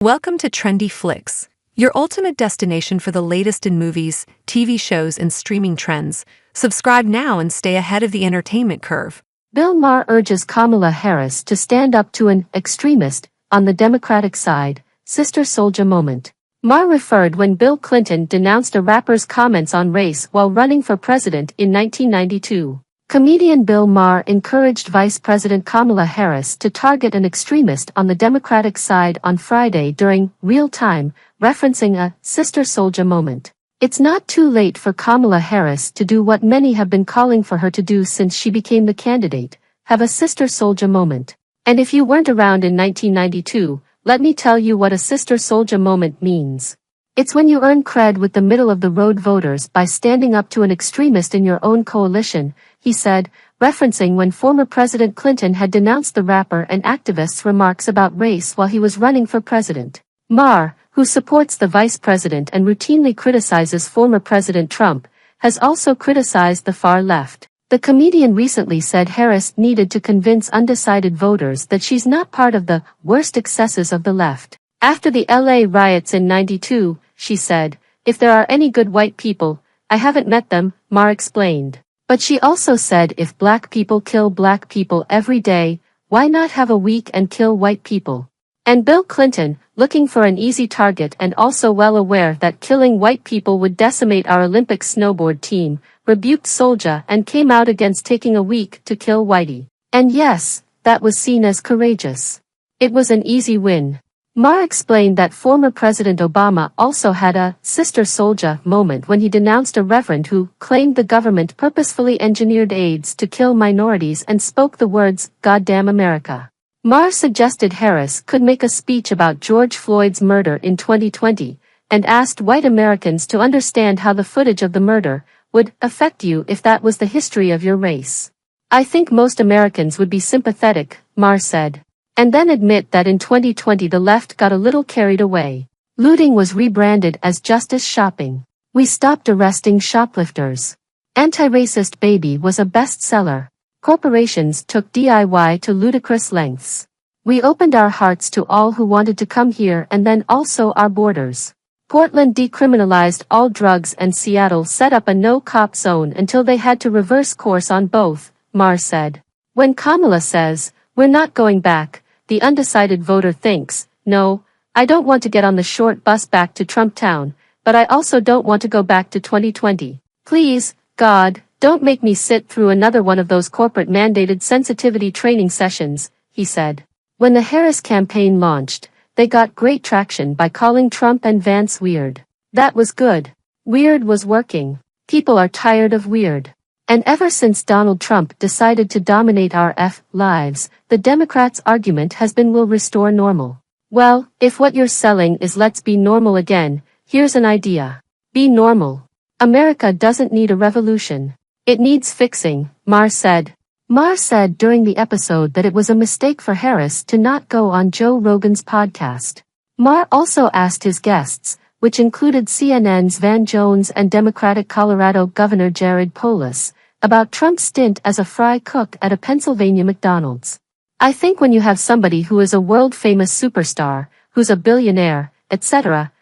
Welcome to Trendy Flix, your ultimate destination for the latest in movies, TV shows, and streaming trends. Subscribe now and stay ahead of the entertainment curve. Bill Maher urges Kamala Harris to stand up to an extremist on the Democratic side. Sister Souljah moment. Maher referred when Bill Clinton denounced a rapper's comments on race while running for president in 1992. Comedian Bill Maher encouraged Vice President Kamala Harris to target an extremist on the Democratic side on Friday during real time, referencing a Sister Souljah moment. It's not too late for Kamala Harris to do what many have been calling for her to do since she became the candidate, have a Sister Souljah moment. And if you weren't around in 1992, let me tell you what a Sister Souljah moment means. It's when you earn cred with the middle-of-the-road voters by standing up to an extremist in your own coalition, he said, referencing when former President Clinton had denounced the rapper and activist's remarks about race while he was running for president. Maher, who supports the vice president and routinely criticizes former President Trump, has also criticized the far left. The comedian recently said Harris needed to convince undecided voters that she's not part of the worst excesses of the left. After the LA riots in '92, she said, "If there are any good white people, I haven't met them," Maher explained. But she also said if black people kill black people every day, why not have a week and kill white people? And Bill Clinton, looking for an easy target and also well aware that killing white people would decimate our Olympic snowboard team, rebuked Souljah and came out against taking a week to kill whitey. And yes, that was seen as courageous. It was an easy win. Maher explained that former President Obama also had a Sister Souljah moment when he denounced a reverend who claimed the government purposefully engineered AIDS to kill minorities and spoke the words, "Goddamn America." Maher suggested Harris could make a speech about George Floyd's murder in 2020, and asked white Americans to understand how the footage of the murder would affect you if that was the history of your race. "I think most Americans would be sympathetic," Maher said. And then admit that in 2020 the left got a little carried away. Looting was rebranded as justice shopping. We stopped arresting shoplifters. Anti-Racist Baby was a bestseller. Corporations took DIY to ludicrous lengths. We opened our hearts to all who wanted to come here and then also our borders. Portland decriminalized all drugs and Seattle set up a no-cop zone until they had to reverse course on both, Maher said. When Kamala says, "We're not going back," the undecided voter thinks, "No, I don't want to get on the short bus back to Trump Town, but I also don't want to go back to 2020. Please, God, don't make me sit through another one of those corporate-mandated sensitivity training sessions," he said. When the Harris campaign launched, they got great traction by calling Trump and Vance weird. That was good. Weird was working. People are tired of weird. And ever since Donald Trump decided to dominate our lives, the Democrats' argument has been we'll restore normal. Well, if what you're selling is let's be normal again, here's an idea. Be normal. America doesn't need a revolution. It needs fixing, Maher said. Maher said during the episode that it was a mistake for Harris to not go on Joe Rogan's podcast. Maher also asked his guests, which included CNN's Van Jones and Democratic Colorado Governor Jared Polis, about Trump's stint as a fry cook at a Pennsylvania McDonald's. "I think when you have somebody who is a world-famous superstar, who's a billionaire, etc.,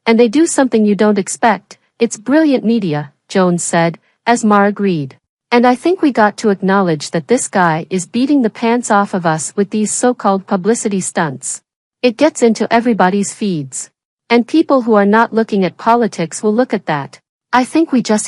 and they do something you don't expect, it's brilliant media," Jones said, as Maher agreed. "And I think we got to acknowledge that this guy is beating the pants off of us with these so-called publicity stunts. It gets into everybody's feeds. And people who are not looking at politics will look at that. I think we just